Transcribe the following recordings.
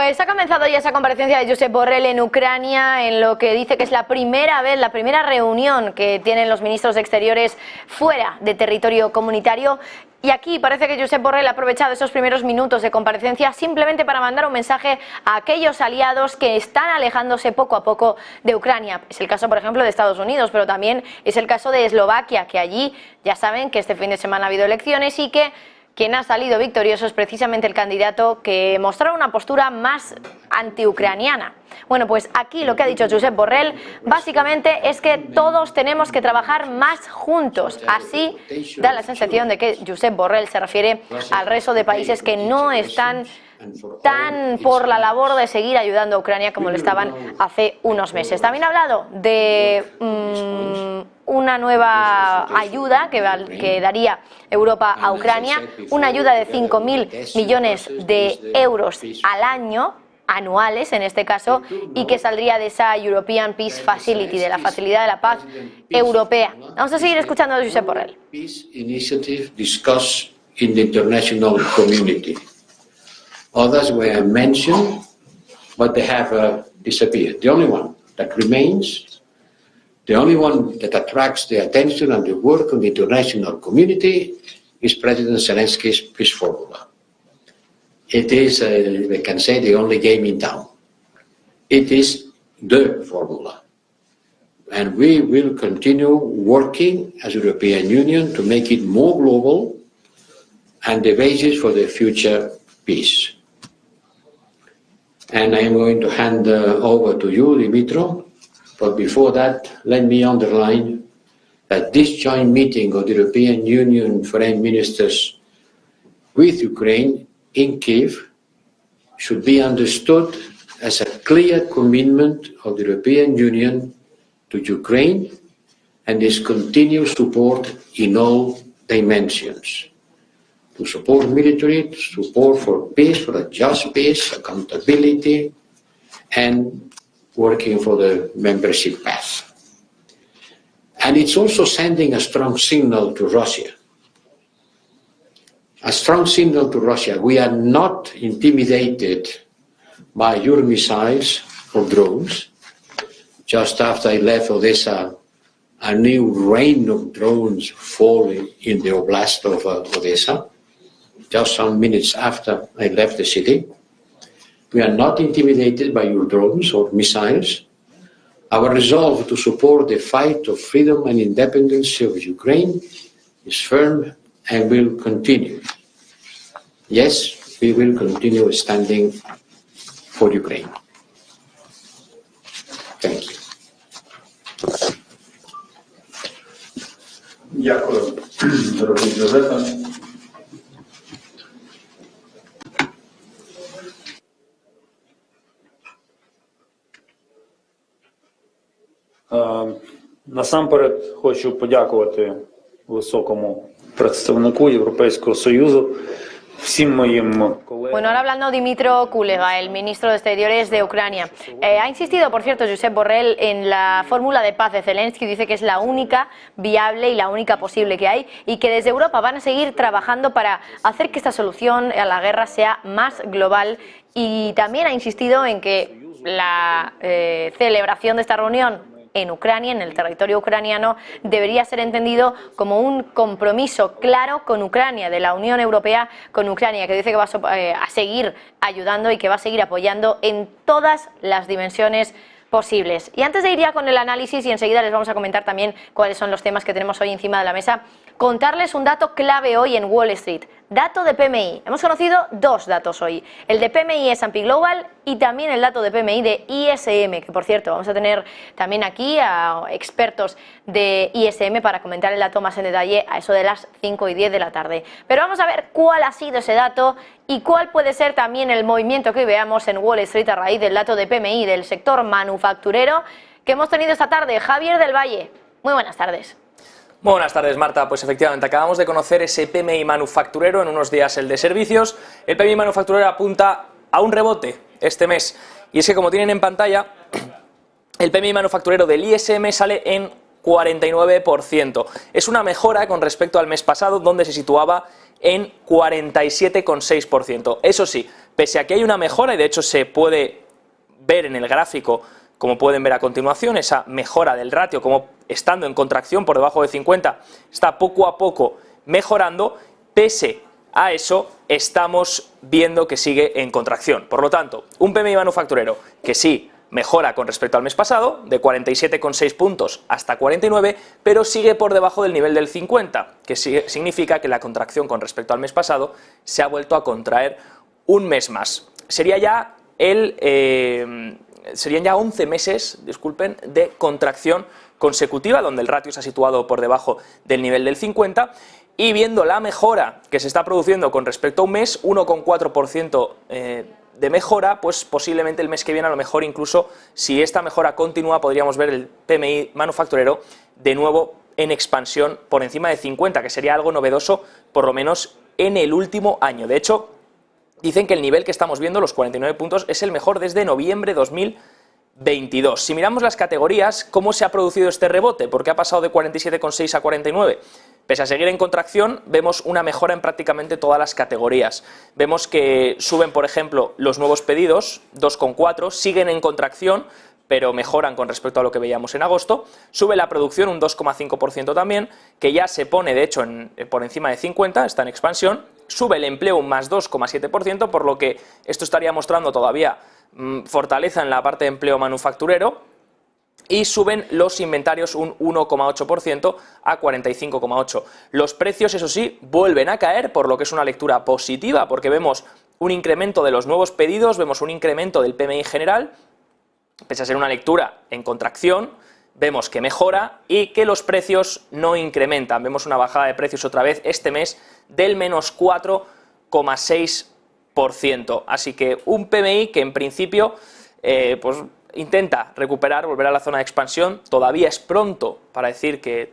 Pues ha comenzado ya esa comparecencia de Josep Borrell en Ucrania, en lo que dice que es la primera vez, la primera reunión que tienen los ministros de Exteriores fuera de territorio comunitario. Y aquí parece que Josep Borrell ha aprovechado esos primeros minutos de comparecencia simplemente para mandar un mensaje a aquellos aliados que están alejándose poco a poco de Ucrania. Es el caso, por ejemplo, de Estados Unidos, pero también es el caso de Eslovaquia, que allí ya saben que este fin de semana ha habido elecciones y que quien ha salido victorioso es precisamente el candidato que mostró una postura más antiucraniana. Bueno, pues aquí lo que ha dicho Josep Borrell básicamente es que todos tenemos que trabajar más juntos. Así da la sensación de que Josep Borrell se refiere al resto de países que no están tan por la labor de seguir ayudando a Ucrania como lo estaban hace unos meses. También ha hablado de una nueva ayuda que daría Europa a Ucrania, una ayuda de 5.000 millones de euros al año, anuales en este caso, y que saldría de esa European Peace Facility, de la Facilidad de la Paz Europea. Vamos a seguir escuchando a Josep Borrell. Others were mentioned, but they have disappeared. The only one that remains, the only one that attracts the attention and the work of the international community is President Zelensky's peace formula. It is, we can say, the only game in town. It is the formula. And we will continue working as European Union to make it more global and the basis for the future peace. And I am going to hand over to you, Dimitro. But before that, let me underline that this joint meeting of the European Union foreign ministers with Ukraine in Kyiv should be understood as a clear commitment of the European Union to Ukraine and its continued support in all dimensions. To support military, support for peace, for a just peace, accountability, and working for the membership path. And it's also sending a strong signal to Russia. A strong signal to Russia. We are not intimidated by your missiles or drones. Just after I left Odessa, a new rain of drones falling in the oblast of Odessa. Just some minutes after I left the city. We are not intimidated by your drones or missiles. Our resolve to support the fight of freedom and independence of Ukraine is firm and will continue. Yes, we will continue standing for Ukraine. Thank you. Дякую, дорогий Джозефе. Насамперед хочу подякувати високому представнику Європейського Союзу, всім моїм колегам. Bueno, ahora hablando Dmytro Kuleba, el ministro de Exteriores de Ucrania. Ha insistido, por cierto, Josep Borrell en la fórmula de paz de Zelensky. Dice que es la única viable y la única posible que hay y que desde Europa van a seguir trabajando para hacer que esta solución a la guerra sea más global, y también ha insistido en que la celebración de esta reunión en Ucrania, en el territorio ucraniano, debería ser entendido como un compromiso claro con Ucrania, de la Unión Europea con Ucrania, que dice que va a seguir ayudando y que va a seguir apoyando en todas las dimensiones posibles. Y antes de ir ya con el análisis, y enseguida les vamos a comentar también cuáles son los temas que tenemos hoy encima de la mesa, contarles un dato clave hoy en Wall Street. Dato de PMI. Hemos conocido dos datos hoy. El de PMI S&P Global y también el dato de PMI de ISM, que por cierto vamos a tener también aquí a expertos de ISM para comentar el dato más en detalle a eso de las 5:10 de la tarde. Pero vamos a ver cuál ha sido ese dato y cuál puede ser también el movimiento que hoy veamos en Wall Street a raíz del dato de PMI del sector manufacturero que hemos tenido esta tarde. Javier del Valle, muy buenas tardes. Muy buenas tardes, Marta. Pues efectivamente, acabamos de conocer ese PMI manufacturero, en unos días el de servicios. El PMI manufacturero apunta a un rebote este mes. Y es que, como tienen en pantalla, el PMI manufacturero del ISM sale en 49%. Es una mejora con respecto al mes pasado, donde se situaba en 47,6%. Eso sí, pese a que hay una mejora, y de hecho se puede ver en el gráfico, como pueden ver a continuación, esa mejora del ratio, como estando en contracción por debajo de 50, está poco a poco mejorando, pese a eso estamos viendo que sigue en contracción. Por lo tanto, un PMI manufacturero que sí mejora con respecto al mes pasado, de 47,6 puntos hasta 49, pero sigue por debajo del nivel del 50, que significa que la contracción con respecto al mes pasado se ha vuelto a contraer un mes más. Serían ya 11 meses, disculpen, de contracción consecutiva, donde el ratio se ha situado por debajo del nivel del 50, y viendo la mejora que se está produciendo con respecto a un mes, 1,4% de mejora, pues posiblemente el mes que viene, a lo mejor incluso, si esta mejora continúa, podríamos ver el PMI manufacturero de nuevo en expansión por encima de 50, que sería algo novedoso, por lo menos en el último año. De hecho, dicen que el nivel que estamos viendo, los 49 puntos, es el mejor desde noviembre de 2022. Si miramos las categorías, ¿cómo se ha producido este rebote? ¿Por qué ha pasado de 47,6 a 49? Pese a seguir en contracción, vemos una mejora en prácticamente todas las categorías. Vemos que suben, por ejemplo, los nuevos pedidos, 2,4, siguen en contracción, pero mejoran con respecto a lo que veíamos en agosto. Sube la producción un 2,5% también, que ya se pone, de hecho, por encima de 50, está en expansión. Sube el empleo un más 2,7%, por lo que esto estaría mostrando todavía fortaleza en la parte de empleo manufacturero. Y suben los inventarios un 1,8% a 45,8. Los precios, eso sí, vuelven a caer, por lo que es una lectura positiva, porque vemos un incremento de los nuevos pedidos, vemos un incremento del PMI general, pese a ser una lectura en contracción, vemos que mejora y que los precios no incrementan. Vemos una bajada de precios otra vez este mes del menos 4,6%. Así que un PMI que en principio pues intenta recuperar, volver a la zona de expansión. Todavía es pronto para decir que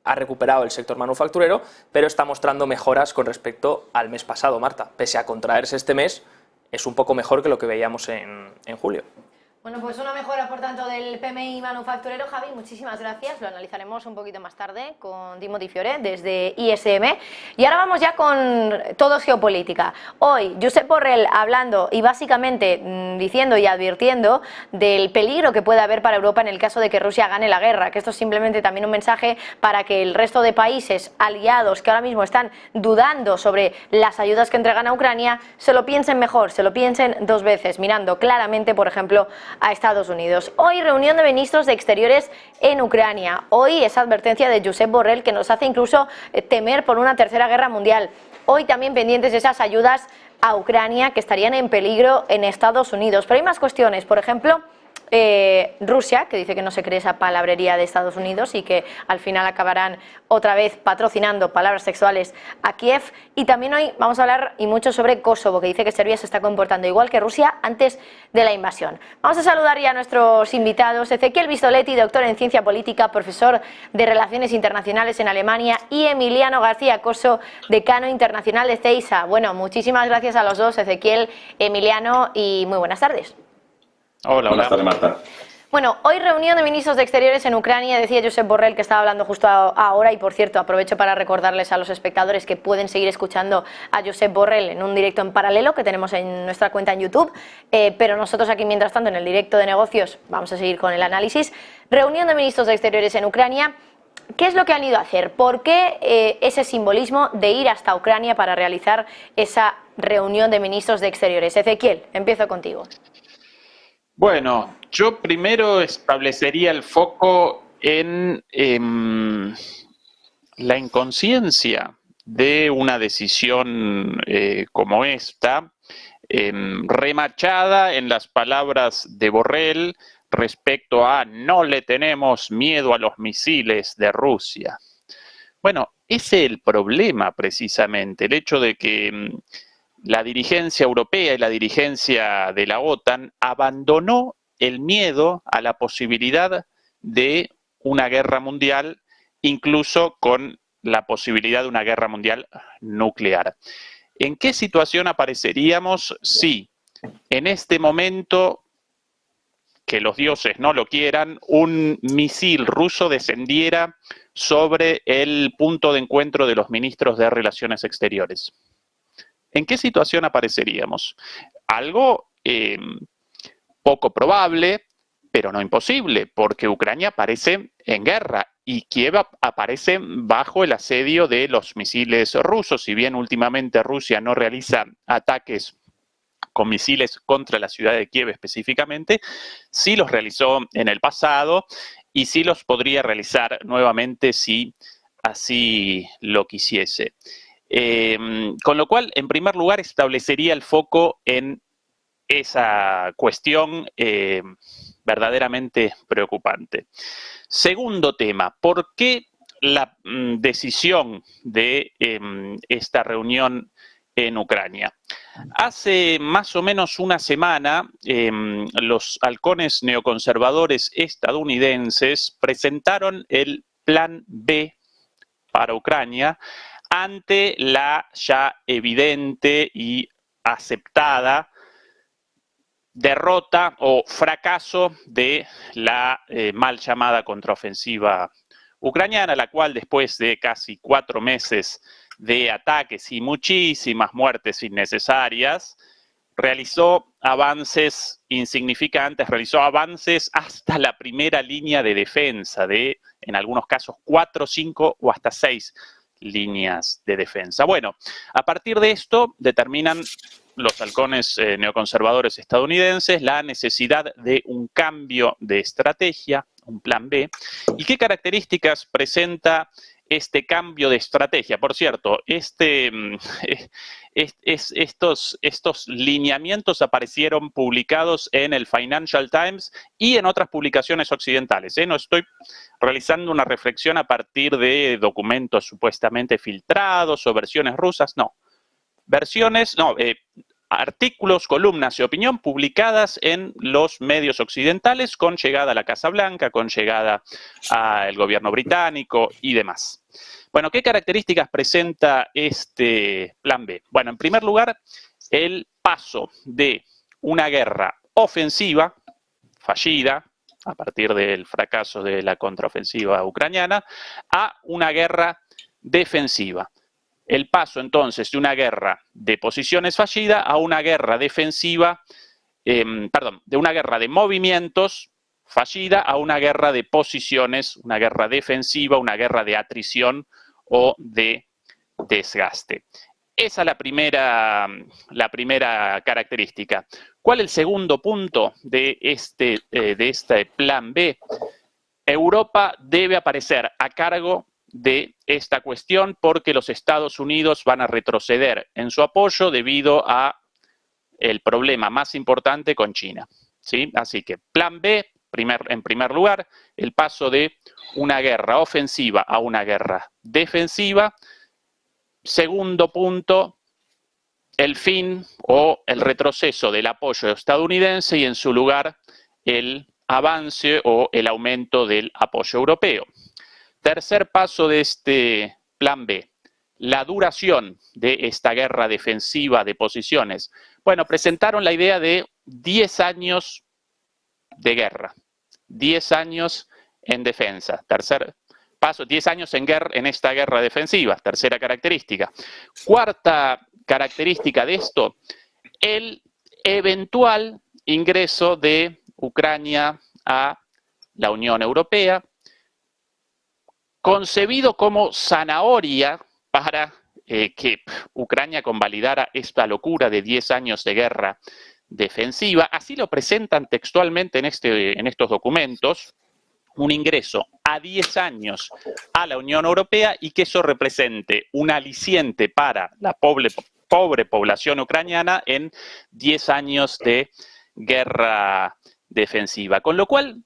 ha recuperado el sector manufacturero, pero está mostrando mejoras con respecto al mes pasado, Marta. Pese a contraerse este mes, es un poco mejor que lo que veíamos en julio. Bueno, pues una mejora, por tanto, del PMI manufacturero. Javi, muchísimas gracias. Lo analizaremos un poquito más tarde con Timothy Fiore desde ISM. Y ahora vamos ya con todo geopolítica. Hoy, Josep Borrell hablando y básicamente diciendo y advirtiendo del peligro que puede haber para Europa en el caso de que Rusia gane la guerra, que esto es simplemente también un mensaje para que el resto de países aliados que ahora mismo están dudando sobre las ayudas que entregan a Ucrania, se lo piensen mejor, se lo piensen dos veces, mirando claramente, por ejemplo, a Estados Unidos. Hoy reunión de ministros de Exteriores en Ucrania. Hoy esa advertencia de Josep Borrell que nos hace incluso temer por una tercera guerra mundial. Hoy también pendientes de esas ayudas a Ucrania que estarían en peligro en Estados Unidos. Pero hay más cuestiones, por ejemplo, Rusia, que dice que no se cree esa palabrería de Estados Unidos y que al final acabarán otra vez patrocinando palabras sexuales a Kiev. Y también hoy vamos a hablar y mucho sobre Kosovo, que dice que Serbia se está comportando igual que Rusia antes de la invasión. Vamos a saludar ya a nuestros invitados. Ezequiel Vistoletti, doctor en Ciencia Política, profesor de Relaciones Internacionales en Alemania, y Emiliano García Coso, decano internacional de CEISA. Bueno, muchísimas gracias a los dos, Ezequiel, Emiliano, y muy buenas tardes. Hola, buenas tardes, Marta. Bueno, hoy reunión de ministros de Exteriores en Ucrania, decía Josep Borrell, que estaba hablando justo ahora, y por cierto aprovecho para recordarles a los espectadores que pueden seguir escuchando a Josep Borrell en un directo en paralelo que tenemos en nuestra cuenta en YouTube, pero nosotros aquí mientras tanto en el directo de negocios vamos a seguir con el análisis. Reunión de ministros de Exteriores en Ucrania. ¿Qué es lo que han ido a hacer? ¿Por qué ese simbolismo de ir hasta Ucrania para realizar esa reunión de ministros de Exteriores? Ezequiel, empiezo contigo. Bueno, yo primero establecería el foco en la inconsciencia de una decisión como esta, remachada en las palabras de Borrell respecto a no le tenemos miedo a los misiles de Rusia. Bueno, ese es el problema precisamente, el hecho de que la dirigencia europea y la dirigencia de la OTAN abandonó el miedo a la posibilidad de una guerra mundial, incluso con la posibilidad de una guerra mundial nuclear. ¿En qué situación apareceríamos si en este momento, que los dioses no lo quieran, un misil ruso descendiera sobre el punto de encuentro de los ministros de Relaciones Exteriores? ¿en qué situación apareceríamos? Algo poco probable, pero no imposible, porque Ucrania aparece en guerra y Kiev aparece bajo el asedio de los misiles rusos. Si bien últimamente Rusia no realiza ataques con misiles contra la ciudad de Kiev específicamente, sí los realizó en el pasado y sí los podría realizar nuevamente si así lo quisiese. Con lo cual, en primer lugar, establecería el foco en esa cuestión verdaderamente preocupante. Segundo tema, ¿por qué la decisión de esta reunión en Ucrania? Hace más o menos una semana, los halcones neoconservadores estadounidenses presentaron el Plan B para Ucrania ante la ya evidente y aceptada derrota o fracaso de la mal llamada contraofensiva ucraniana, la cual después de casi 4 meses de ataques y muchísimas muertes innecesarias, realizó avances insignificantes, realizó avances hasta la primera línea de defensa de, en algunos casos, 4, 5 o hasta 6 líneas de defensa. Bueno, a partir de esto determinan los halcones neoconservadores estadounidenses la necesidad de un cambio de estrategia, un plan B. ¿Y qué características presenta este cambio de estrategia? Por cierto, estos lineamientos aparecieron publicados en el Financial Times y en otras publicaciones occidentales. No estoy realizando una reflexión a partir de documentos supuestamente filtrados o versiones rusas, no. Artículos, columnas y opinión publicadas en los medios occidentales con llegada a la Casa Blanca, con llegada al gobierno británico y demás. Bueno, ¿qué características presenta este plan B? Bueno, en primer lugar, el paso de una guerra ofensiva, fallida, a partir del fracaso de la contraofensiva ucraniana, a una guerra defensiva. El paso entonces de una guerra de posiciones fallida a una guerra defensiva, de una guerra de movimientos fallida a una guerra de posiciones, una guerra defensiva, una guerra de atrición o de desgaste. Esa es la primera característica. ¿Cuál es el segundo punto de este plan B? Europa debe aparecer a cargo de esta cuestión porque los Estados Unidos van a retroceder en su apoyo debido a el problema más importante con China, ¿sí? Así que plan B, en primer lugar, el paso de una guerra ofensiva a una guerra defensiva. Segundo punto, el fin o el retroceso del apoyo estadounidense y en su lugar el avance o el aumento del apoyo europeo. Tercer paso de este plan B, la duración de esta guerra defensiva de posiciones. Bueno, presentaron la idea de 10 años de guerra, 10 años en defensa. Tercer paso, 10 años en esta guerra defensiva, tercera característica. Cuarta característica de esto, el eventual ingreso de Ucrania a la Unión Europea, concebido como zanahoria para que Ucrania convalidara esta locura de 10 años de guerra defensiva. Así lo presentan textualmente en estos documentos, un ingreso a 10 años a la Unión Europea y que eso represente un aliciente para la pobre población ucraniana en 10 años de guerra defensiva. Con lo cual,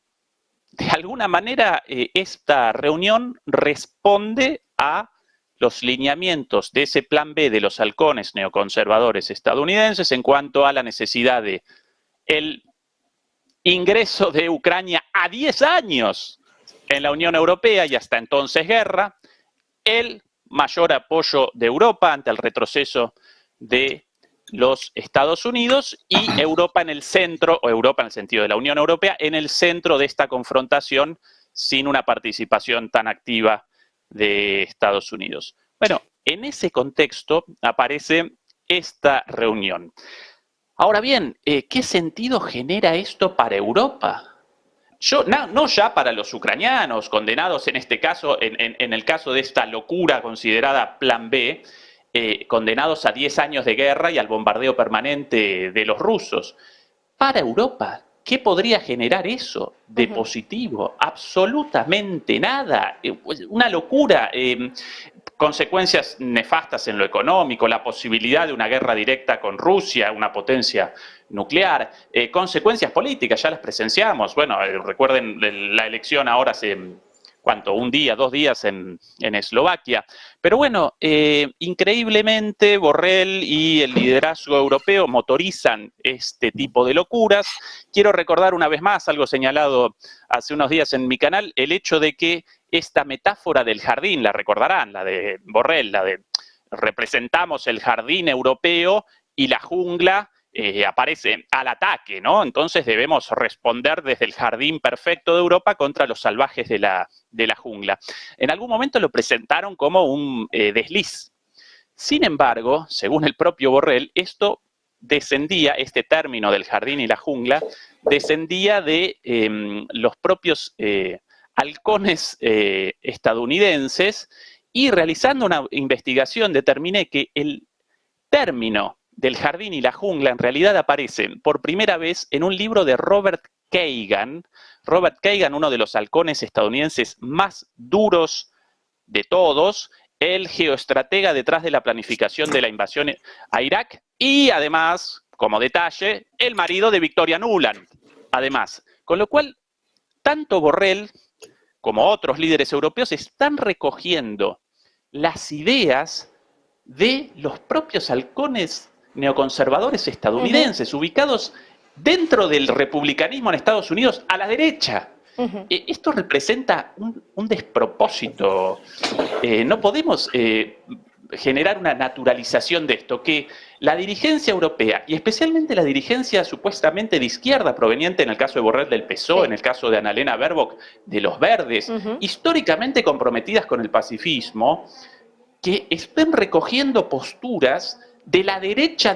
de alguna manera, esta reunión responde a los lineamientos de ese plan B de los halcones neoconservadores estadounidenses en cuanto a la necesidad de el ingreso de Ucrania a 10 años en la Unión Europea y hasta entonces guerra, el mayor apoyo de Europa ante el retroceso de los Estados Unidos y Europa en el centro, o Europa en el sentido de la Unión Europea, en el centro de esta confrontación sin una participación tan activa de Estados Unidos. Bueno, en ese contexto aparece esta reunión. Ahora bien, ¿qué sentido genera esto para Europa? No ya para los ucranianos, condenados en este caso, en el caso de esta locura considerada Plan B, condenados a 10 años de guerra y al bombardeo permanente de los rusos. Para Europa, ¿qué podría generar eso de positivo? Absolutamente nada. Una locura. Consecuencias nefastas en lo económico, la posibilidad de una guerra directa con Rusia, una potencia nuclear, consecuencias políticas, ya las presenciamos. Bueno, recuerden la elección ahora hace, ¿cuánto? Un día, 2 días en Eslovaquia. Pero bueno, increíblemente Borrell y el liderazgo europeo motorizan este tipo de locuras. Quiero recordar una vez más algo señalado hace unos días en mi canal, el hecho de que esta metáfora del jardín, la recordarán, la de Borrell, la de representamos el jardín europeo y la jungla aparece al ataque, ¿no? Entonces debemos responder desde el jardín perfecto de Europa contra los salvajes de la jungla. En algún momento lo presentaron como un desliz. Sin embargo, según el propio Borrell, esto descendía, este término del jardín y la jungla, descendía de los propios halcones estadounidenses, y realizando una investigación determiné que el término del jardín y la jungla en realidad aparece por primera vez en un libro de Robert Kagan. Robert Kagan, uno de los halcones estadounidenses más duros de todos, el geoestratega detrás de la planificación de la invasión a Irak, y además, como detalle, el marido de Victoria Nuland. Además, con lo cual, tanto Borrell como otros líderes europeos están recogiendo las ideas de los propios halcones neoconservadores estadounidenses, ubicados dentro del republicanismo en Estados Unidos a la derecha. Esto representa un despropósito. No podemos generar una naturalización de esto, que la dirigencia europea, y especialmente la dirigencia supuestamente de izquierda, proveniente en el caso de Borrell del PSOE, en el caso de Annalena Baerbock de los Verdes, históricamente comprometidas con el pacifismo, que estén recogiendo posturas de la derecha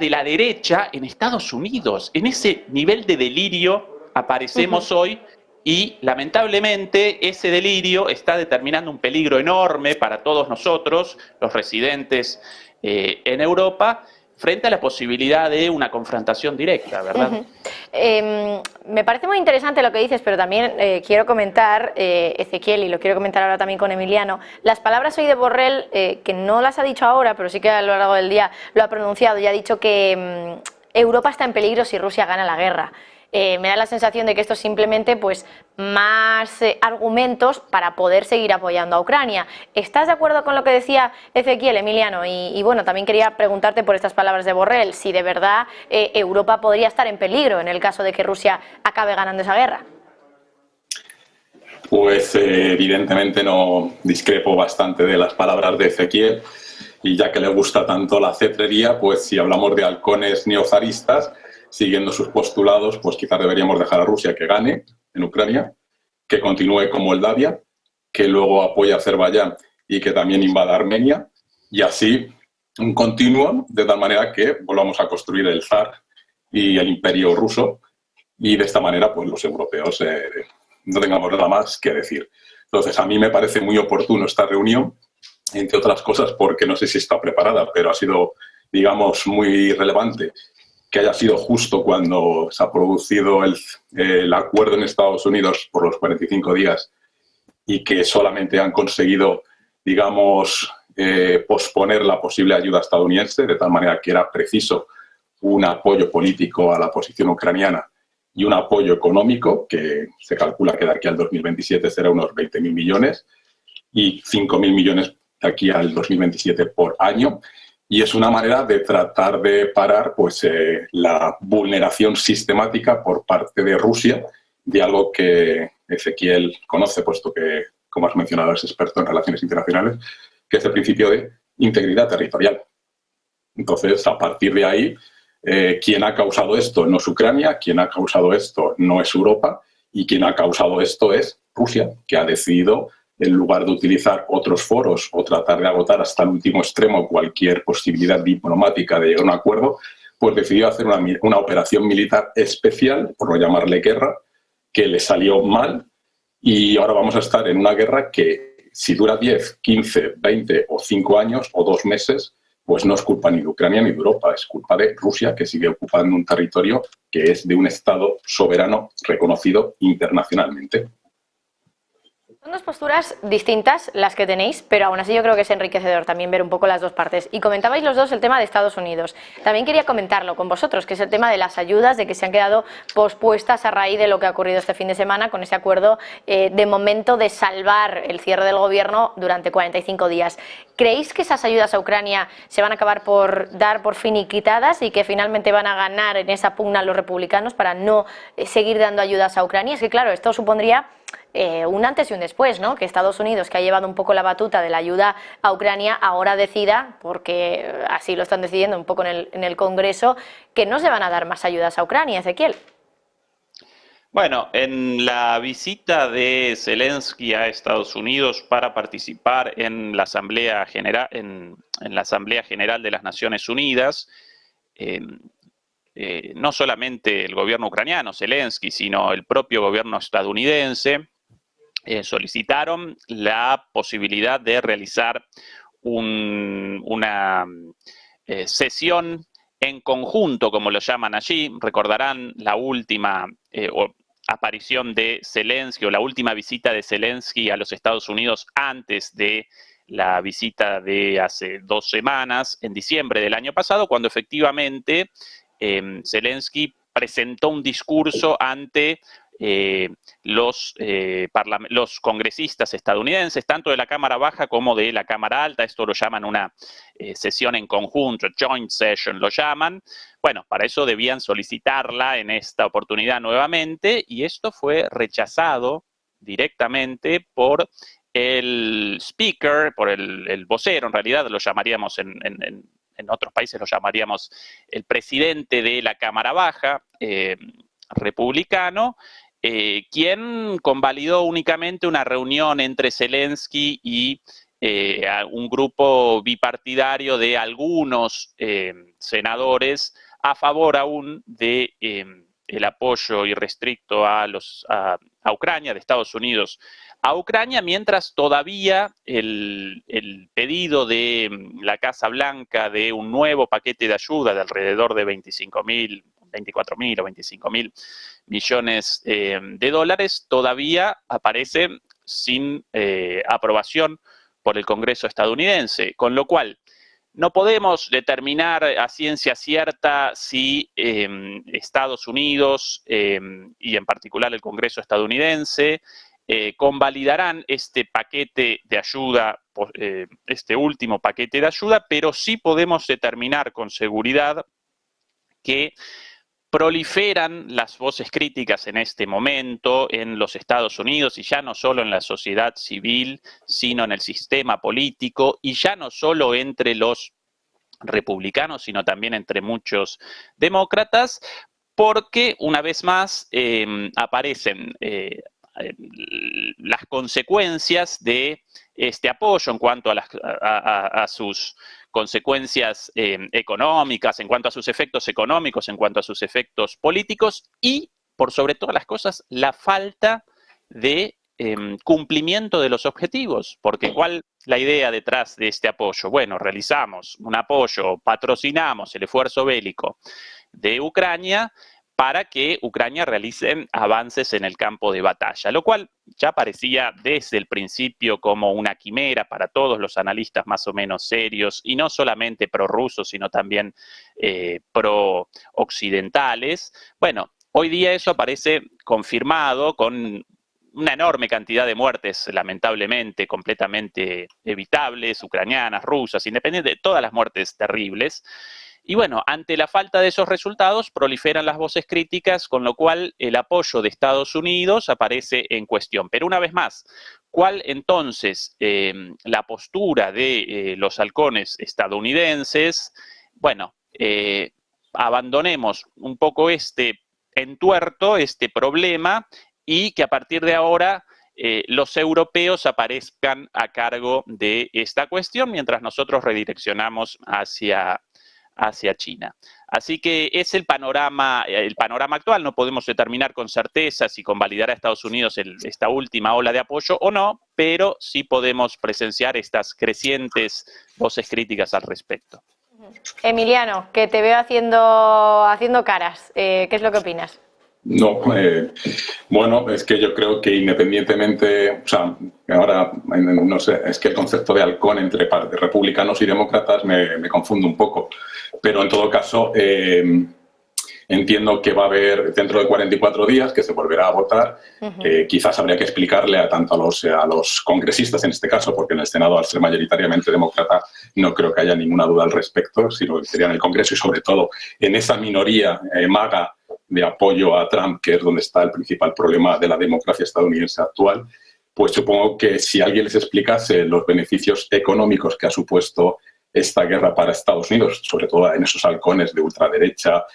en Estados Unidos. En ese nivel de delirio aparecemos hoy, y lamentablemente ese delirio está determinando un peligro enorme para todos nosotros, los residentes en Europa, frente a la posibilidad de una confrontación directa, ¿verdad? Me parece muy interesante lo que dices, pero también quiero comentar, Ezequiel, y lo quiero comentar ahora también con Emiliano, las palabras hoy de Borrell, que no las ha dicho ahora, pero sí que a lo largo del día lo ha pronunciado, y ha dicho que Europa está en peligro si Rusia gana la guerra. Me da la sensación de que esto es simplemente pues, más argumentos para poder seguir apoyando a Ucrania. ¿Estás de acuerdo con lo que decía Ezequiel, Emiliano? Y bueno, también quería preguntarte por estas palabras de Borrell, si de verdad Europa podría estar en peligro en el caso de que Rusia acabe ganando esa guerra. Pues evidentemente no, discrepo bastante de las palabras de Ezequiel, y ya que le gusta tanto la cetrería, pues si hablamos de halcones neozaristas, siguiendo sus postulados, pues quizás deberíamos dejar a Rusia que gane en Ucrania, que continúe con Moldavia, que luego apoye a Azerbaiyán y que también invada Armenia, y así un continuum, de tal manera que volvamos a construir el zar y el imperio ruso, y de esta manera pues los europeos no tengamos nada más que decir. Entonces, a mí me parece muy oportuno esta reunión, entre otras cosas porque no sé si está preparada, pero ha sido, digamos, muy relevante que haya sido justo cuando se ha producido el acuerdo en Estados Unidos por los 45 días y que solamente han conseguido, digamos, posponer la posible ayuda estadounidense, de tal manera que era preciso un apoyo político a la posición ucraniana y un apoyo económico, que se calcula que de aquí al 2027 será unos 20.000 millones y 5.000 millones de aquí al 2027 por año. Y es una manera de tratar de parar pues, la vulneración sistemática por parte de Rusia de algo que Ezequiel conoce, puesto que, como has mencionado, es experto en relaciones internacionales, que es el principio de integridad territorial. Entonces, a partir de ahí, quien ha causado esto no es Ucrania, quien ha causado esto no es Europa, y quien ha causado esto es Rusia, que ha decidido en lugar de utilizar otros foros o tratar de agotar hasta el último extremo cualquier posibilidad diplomática de llegar a un acuerdo, pues decidió hacer una operación militar especial, por no llamarle guerra, que le salió mal, y ahora vamos a estar en una guerra que, si dura 10, 15, 20 o 5 años o 2 meses, pues no es culpa ni de Ucrania ni de Europa, es culpa de Rusia, que sigue ocupando un territorio que es de un Estado soberano reconocido internacionalmente. Son dos posturas distintas las que tenéis, pero aún así yo creo que es enriquecedor también ver un poco las dos partes. Y comentabais los dos el tema de Estados Unidos. También quería comentarlo con vosotros, que es el tema de las ayudas, de que se han quedado pospuestas a raíz de lo que ha ocurrido este fin de semana con ese acuerdo de momento de salvar el cierre del gobierno durante 45 días. ¿Creéis que esas ayudas a Ucrania se van a acabar por dar por finiquitadas y que finalmente van a ganar en esa pugna los republicanos para no seguir dando ayudas a Ucrania? Es que claro, esto supondría un antes y un después, ¿no? Que Estados Unidos, que ha llevado un poco la batuta de la ayuda a Ucrania, ahora decida, porque así lo están decidiendo un poco en el Congreso, que no se van a dar más ayudas a Ucrania, Ezequiel. Bueno, en la visita de Zelensky a Estados Unidos para participar en la Asamblea General, en la Asamblea General de las Naciones Unidas, no solamente el gobierno ucraniano, Zelensky, sino el propio gobierno estadounidense, solicitaron la posibilidad de realizar una sesión en conjunto, como lo llaman allí. Recordarán la última aparición de Zelensky o la última visita de Zelensky a los Estados Unidos antes de la visita de hace 2 semanas, en diciembre del año pasado, cuando efectivamente Zelensky presentó un discurso ante los congresistas estadounidenses, tanto de la Cámara Baja como de la Cámara Alta. Esto lo llaman una sesión en conjunto, joint session lo llaman. Bueno, para eso debían solicitarla en esta oportunidad nuevamente, y esto fue rechazado directamente por el speaker, por el vocero, en realidad lo llamaríamos en otros países lo llamaríamos el presidente de la Cámara Baja, republicano, quien convalidó únicamente una reunión entre Zelensky y un grupo bipartidario de algunos senadores a favor aún de el apoyo irrestricto a Ucrania, de Estados Unidos a Ucrania, mientras todavía el pedido de la Casa Blanca de un nuevo paquete de ayuda de alrededor de 24.000 o 25.000 millones de dólares todavía aparece sin aprobación por el Congreso estadounidense, con lo cual no podemos determinar a ciencia cierta si Estados Unidos y en particular el Congreso estadounidense convalidarán este paquete de ayuda, este último paquete de ayuda, pero sí podemos determinar con seguridad que proliferan las voces críticas en este momento en los Estados Unidos, y ya no solo en la sociedad civil, sino en el sistema político, y ya no solo entre los republicanos, sino también entre muchos demócratas, porque una vez más aparecen las consecuencias de este apoyo en cuanto a sus consecuencias económicas, en cuanto a sus efectos económicos, en cuanto a sus efectos políticos y, por sobre todas las cosas, la falta de cumplimiento de los objetivos. Porque ¿cuál es la idea detrás de este apoyo? Bueno, realizamos un apoyo, patrocinamos el esfuerzo bélico de Ucrania para que Ucrania realice avances en el campo de batalla, lo cual ya parecía desde el principio como una quimera para todos los analistas más o menos serios, y no solamente prorrusos, sino también pro-occidentales. Bueno, hoy día eso aparece confirmado con una enorme cantidad de muertes, lamentablemente, completamente evitables, ucranianas, rusas, independiente de todas las muertes terribles. Y bueno, ante la falta de esos resultados proliferan las voces críticas, con lo cual el apoyo de Estados Unidos aparece en cuestión. Pero una vez más, ¿cuál entonces la postura de los halcones estadounidenses? Bueno, abandonemos un poco este entuerto, este problema, y que a partir de ahora los europeos aparezcan a cargo de esta cuestión mientras nosotros redireccionamos hacia China. Así que es el panorama actual. No podemos determinar con certeza si convalidará a Estados Unidos esta última ola de apoyo o no, pero sí podemos presenciar estas crecientes voces críticas al respecto. Emiliano, que te veo haciendo caras, ¿qué es lo que opinas? No, bueno, es que yo creo que independientemente, o sea, ahora no sé, es que el concepto de halcón entre republicanos y demócratas me confunde un poco, pero en todo caso entiendo que va a haber dentro de 44 días que se volverá a votar. Quizás habría que explicarle tanto a los congresistas en este caso, porque en el Senado, al ser mayoritariamente demócrata, no creo que haya ninguna duda al respecto, sino que sería en el Congreso y sobre todo en esa minoría maga de apoyo a Trump, que es donde está el principal problema de la democracia estadounidense actual, pues supongo que si alguien les explicase los beneficios económicos que ha supuesto esta guerra para Estados Unidos, sobre todo en esos halcones de ultraderecha,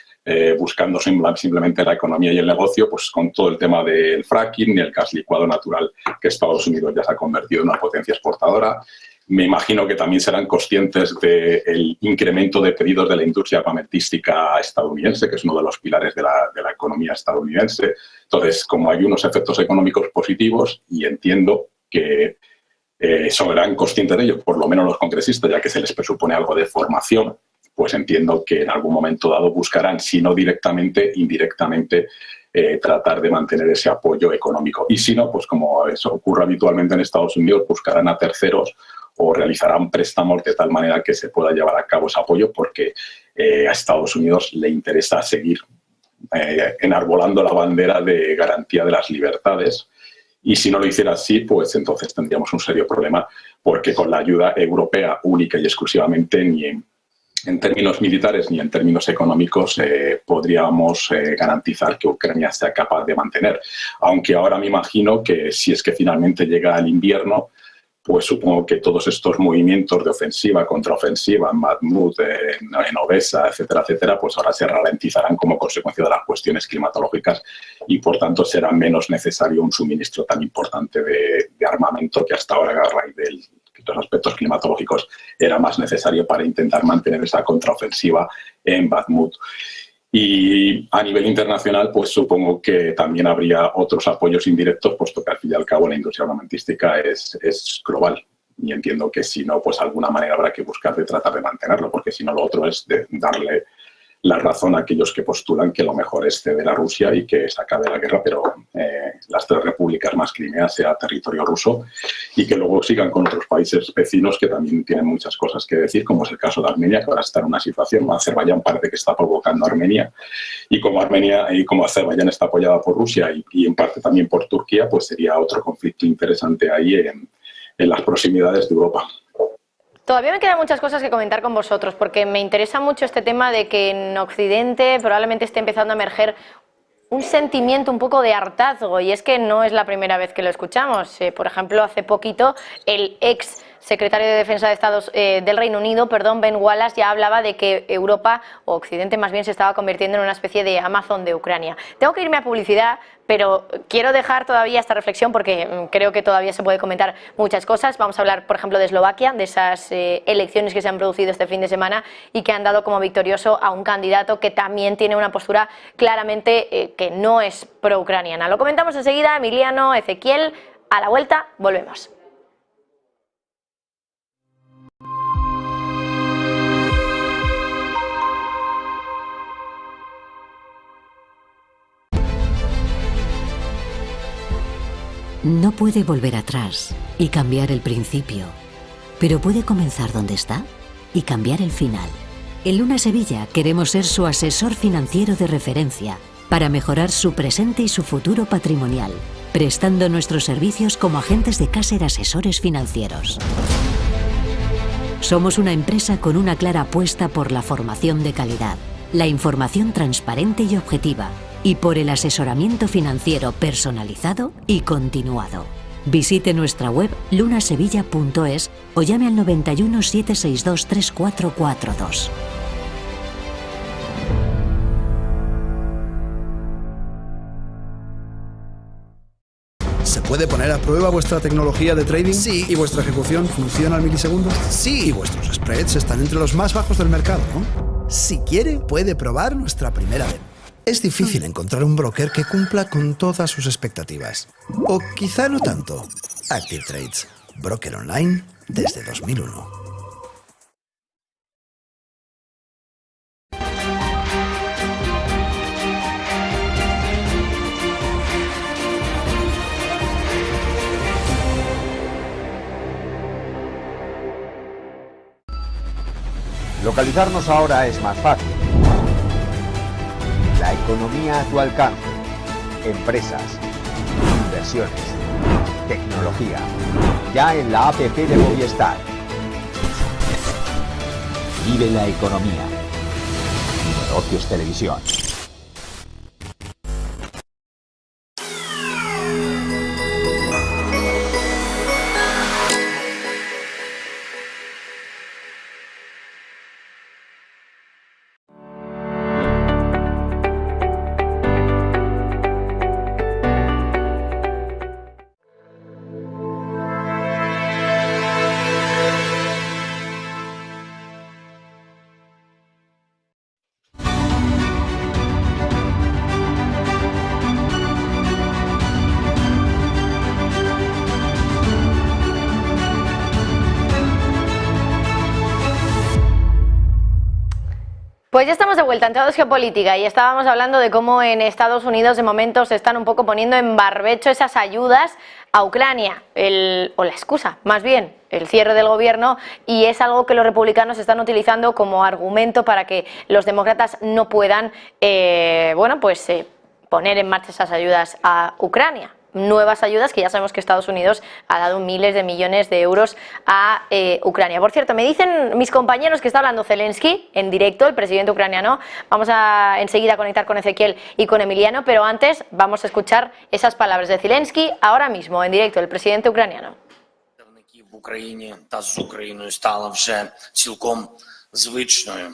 buscando simplemente la economía y el negocio, pues con todo el tema del fracking y el gas licuado natural, que Estados Unidos ya se ha convertido en una potencia exportadora. Me imagino que también serán conscientes del incremento de pedidos de la industria armamentística estadounidense, que es uno de los pilares de la economía estadounidense. Entonces, como hay unos efectos económicos positivos, y entiendo que serán conscientes de ello, por lo menos los congresistas, ya que se les presupone algo de formación, pues entiendo que en algún momento dado buscarán, si no directamente, indirectamente, tratar de mantener ese apoyo económico. Y si no, pues como eso ocurre habitualmente en Estados Unidos, buscarán a terceros o realizarán préstamos de tal manera que se pueda llevar a cabo ese apoyo, porque a Estados Unidos le interesa seguir enarbolando la bandera de garantía de las libertades. Y si no lo hiciera así, pues entonces tendríamos un serio problema, porque con la ayuda europea única y exclusivamente, ni en términos militares ni en términos económicos, podríamos garantizar que Ucrania sea capaz de mantener. Aunque ahora me imagino que si es que finalmente llega el invierno, pues supongo que todos estos movimientos de ofensiva, contraofensiva, en Bakhmut, en Odessa, etcétera, etcétera, pues ahora se ralentizarán como consecuencia de las cuestiones climatológicas y, por tanto, será menos necesario un suministro tan importante de armamento que hasta ahora, a raíz de los aspectos climatológicos, era más necesario para intentar mantener esa contraofensiva en Bakhmut. Y a nivel internacional, pues supongo que también habría otros apoyos indirectos, puesto que al fin y al cabo la industria armamentística es global. Y entiendo que si no, pues alguna manera habrá que buscar de tratar de mantenerlo, porque si no, lo otro es de darle la razón a aquellos que postulan que lo mejor es ceder a Rusia y que se acabe la guerra, pero las 3 repúblicas más Crimea sea territorio ruso, y que luego sigan con otros países vecinos que también tienen muchas cosas que decir, como es el caso de Armenia, que ahora está en una situación. Azerbaiyán parece que está provocando a Armenia, y como Azerbaiyán está apoyada por Rusia y en parte también por Turquía, pues sería otro conflicto interesante ahí en las proximidades de Europa. Todavía me quedan muchas cosas que comentar con vosotros, porque me interesa mucho este tema de que en Occidente probablemente esté empezando a emerger un sentimiento un poco de hartazgo, y es que no es la primera vez que lo escuchamos. Por ejemplo, hace poquito el ex secretario de Defensa de Estados del Reino Unido, Ben Wallace, ya hablaba de que Europa, o Occidente más bien, se estaba convirtiendo en una especie de Amazon de Ucrania. Tengo que irme a publicidad, pero quiero dejar todavía esta reflexión porque creo que todavía se puede comentar muchas cosas. Vamos a hablar, por ejemplo, de Eslovaquia, de esas elecciones que se han producido este fin de semana y que han dado como victorioso a un candidato que también tiene una postura claramente que no es pro-ucraniana. Lo comentamos enseguida. Emiliano, Ezequiel, a la vuelta volvemos. No puede volver atrás y cambiar el principio, pero puede comenzar donde está y cambiar el final. En Luna Sevilla queremos ser su asesor financiero de referencia para mejorar su presente y su futuro patrimonial, prestando nuestros servicios como agentes de Caser Asesores Financieros. Somos una empresa con una clara apuesta por la formación de calidad, la información transparente y objetiva, y por el asesoramiento financiero personalizado y continuado. Visite nuestra web lunasevilla.es o llame al 91 762 3442. Sa ¿Puede poner a prueba vuestra tecnología de trading? Sí. ¿Y vuestra ejecución funciona al milisegundo? Sí. ¿Y vuestros spreads están entre los más bajos del mercado, no? Si quiere, puede probar nuestra primera vez. Es difícil encontrar un broker que cumpla con todas sus expectativas. O quizá no tanto. Active Trades, broker online desde 2001. Localizarnos ahora es más fácil. La economía a tu alcance. Empresas, inversiones, tecnología. Ya en la app de Movistar. Vive la economía. Negocios Televisión. Pues ya estamos de vuelta en Todo es Geopolítica y estábamos hablando de cómo en Estados Unidos de momento se están un poco poniendo en barbecho esas ayudas a Ucrania, o la excusa, más bien, el cierre del gobierno, y es algo que los republicanos están utilizando como argumento para que los demócratas no puedan, poner en marcha esas ayudas a Ucrania. Nuevas ayudas que ya sabemos que Estados Unidos ha dado miles de millones de euros a Ucrania. Por cierto, me dicen mis compañeros que está hablando Zelensky en directo, el presidente ucraniano. Vamos a enseguida conectar con Ezequiel y con Emiliano, pero antes vamos a escuchar esas palabras de Zelensky ahora mismo en directo, el presidente ucraniano. В Україні та з Україною стала вже цілком звичною.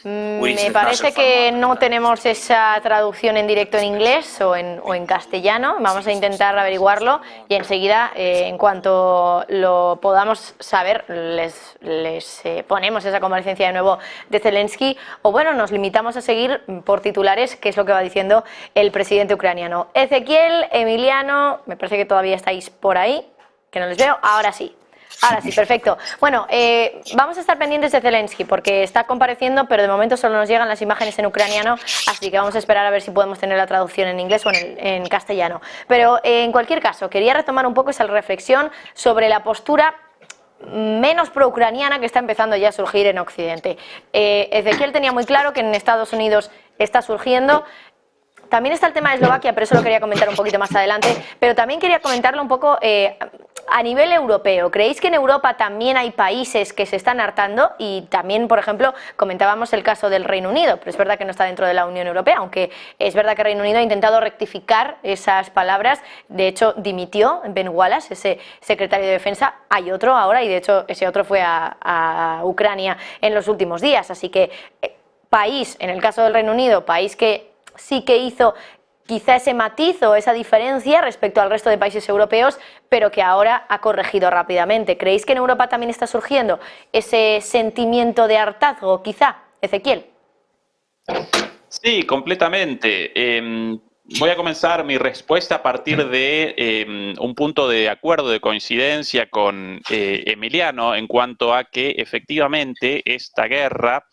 Me parece que no tenemos esa traducción en directo en inglés o en castellano. Vamos a intentar averiguarlo y enseguida, en cuanto lo podamos saber, les ponemos esa comparecencia de nuevo de Zelensky. O bueno, nos limitamos a seguir por titulares qué es lo que va diciendo el presidente ucraniano. Ezequiel, Emiliano, me parece que todavía estáis por ahí, que no les veo. Ahora sí. Ahora sí, perfecto. Bueno, vamos a estar pendientes de Zelensky porque está compareciendo, pero de momento solo nos llegan las imágenes en ucraniano, así que vamos a esperar a ver si podemos tener la traducción en inglés o en castellano. Pero en cualquier caso, quería retomar un poco esa reflexión sobre la postura menos pro-ucraniana que está empezando ya a surgir en Occidente. Ezequiel tenía muy claro que en Estados Unidos está surgiendo. También está el tema de Eslovaquia, pero eso lo quería comentar un poquito más adelante. Pero también quería comentarlo un poco a nivel europeo. ¿Creéis que en Europa también hay países que se están hartando? Y también, por ejemplo, comentábamos el caso del Reino Unido, pero es verdad que no está dentro de la Unión Europea, aunque es verdad que el Reino Unido ha intentado rectificar esas palabras. De hecho, dimitió Ben Wallace, ese secretario de Defensa. Hay otro ahora y de hecho ese otro fue a Ucrania en los últimos días. Así que país, en el caso del Reino Unido, país que sí que hizo quizá ese matiz o esa diferencia respecto al resto de países europeos, pero que ahora ha corregido rápidamente. ¿Creéis que en Europa también está surgiendo ese sentimiento de hartazgo, quizá? Ezequiel. Sí, completamente. Voy a comenzar mi respuesta a partir de un punto de acuerdo, de coincidencia con Emiliano, en cuanto a que efectivamente esta guerra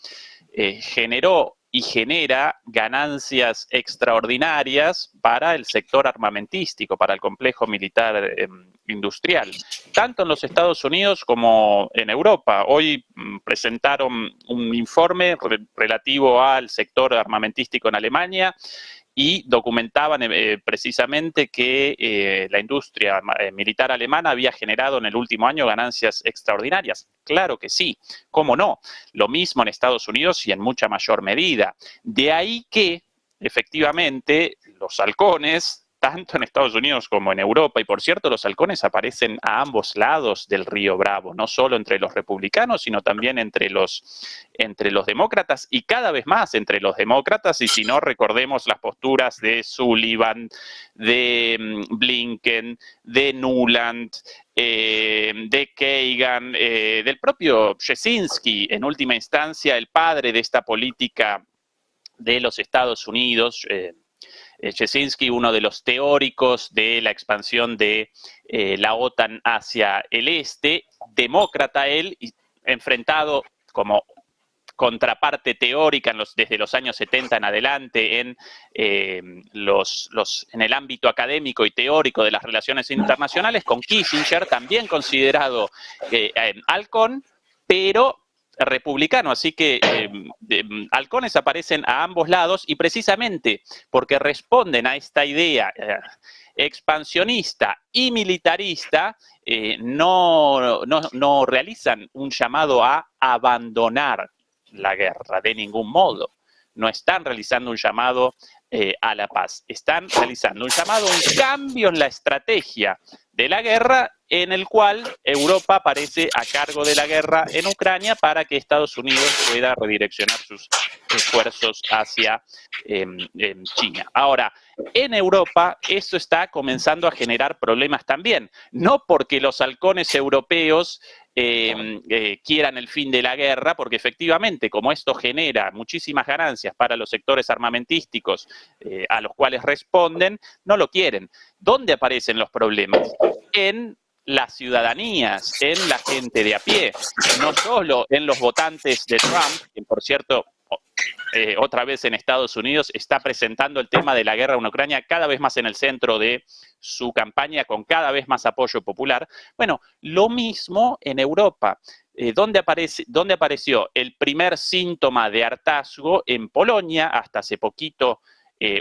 generó y genera ganancias extraordinarias para el sector armamentístico, para el complejo militar industrial, tanto en los Estados Unidos como en Europa. Hoy presentaron un informe relativo al sector armamentístico en Alemania y documentaban precisamente que la industria militar alemana había generado en el último año ganancias extraordinarias. Claro que sí, ¿cómo no? Lo mismo en Estados Unidos y en mucha mayor medida. De ahí que, efectivamente, los halcones tanto en Estados Unidos como en Europa. Y por cierto, los halcones aparecen a ambos lados del río Bravo, no solo entre los republicanos, sino también entre los demócratas y cada vez más entre los demócratas. Y si no, recordemos las posturas de Sullivan, de Blinken, de Nuland, de Kagan, del propio Brzezinski, en última instancia el padre de esta política de los Estados Unidos. Brzezinski, uno de los teóricos de la expansión de la OTAN hacia el este, demócrata él, enfrentado como contraparte teórica desde los años 70 en adelante en el ámbito académico y teórico de las relaciones internacionales, con Kissinger, también considerado halcón, pero republicano. Así que halcones aparecen a ambos lados, y precisamente porque responden a esta idea expansionista y militarista, no realizan un llamado a abandonar la guerra de ningún modo. No están realizando un llamado a la paz. Están realizando un llamado a un cambio en la estrategia de la guerra, en el cual Europa aparece a cargo de la guerra en Ucrania para que Estados Unidos pueda redireccionar sus esfuerzos hacia China. Ahora, en Europa esto está comenzando a generar problemas también, no porque los halcones europeos quieran el fin de la guerra, porque efectivamente, como esto genera muchísimas ganancias para los sectores armamentísticos a los cuales responden, no lo quieren. ¿Dónde aparecen los problemas? En las ciudadanías, en la gente de a pie, no solo en los votantes de Trump, que por cierto, otra vez en Estados Unidos, está presentando el tema de la guerra en Ucrania cada vez más en el centro de su campaña, con cada vez más apoyo popular. Bueno, lo mismo en Europa. ¿Dónde apareció el primer síntoma de hartazgo? En Polonia, hasta hace poquito,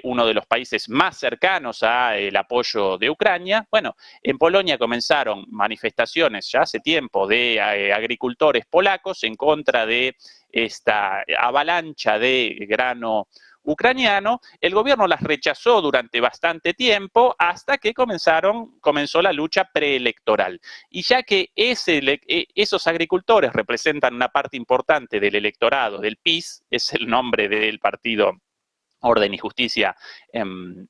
uno de los países más cercanos al apoyo de Ucrania. Bueno, en Polonia comenzaron manifestaciones ya hace tiempo de agricultores polacos en contra de esta avalancha de grano ucraniano. El gobierno las rechazó durante bastante tiempo, hasta que comenzó la lucha preelectoral. Y ya que esos agricultores representan una parte importante del electorado del PiS, es el nombre del partido Orden y Justicia en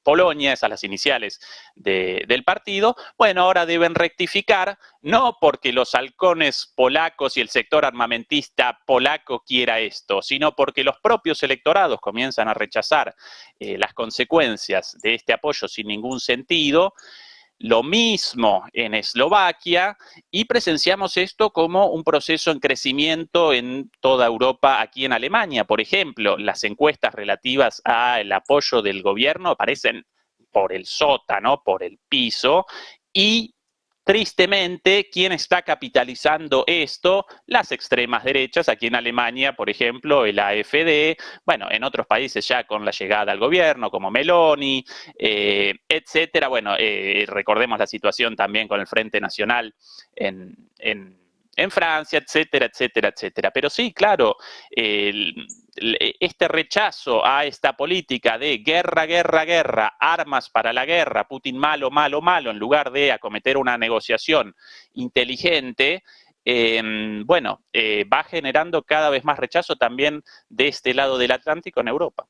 Polonia, esas las iniciales del partido. Bueno, ahora deben rectificar, no porque los halcones polacos y el sector armamentista polaco quiera esto, sino porque los propios electorados comienzan a rechazar las consecuencias de este apoyo sin ningún sentido. Lo mismo en Eslovaquia, y presenciamos esto como un proceso en crecimiento en toda Europa. Aquí en Alemania, por ejemplo, las encuestas relativas al apoyo del gobierno aparecen por el sótano, por el piso, y tristemente, ¿quién está capitalizando esto? Las extremas derechas. Aquí en Alemania, por ejemplo, el AfD, bueno, en otros países ya con la llegada al gobierno, como Meloni, etcétera. Bueno, recordemos la situación también con el Frente Nacional en Francia, etcétera, etcétera, etcétera. Pero sí, claro, este rechazo a esta política de guerra, guerra, guerra, armas para la guerra, Putin malo, malo, malo, en lugar de acometer una negociación inteligente, va generando cada vez más rechazo también de este lado del Atlántico en Europa.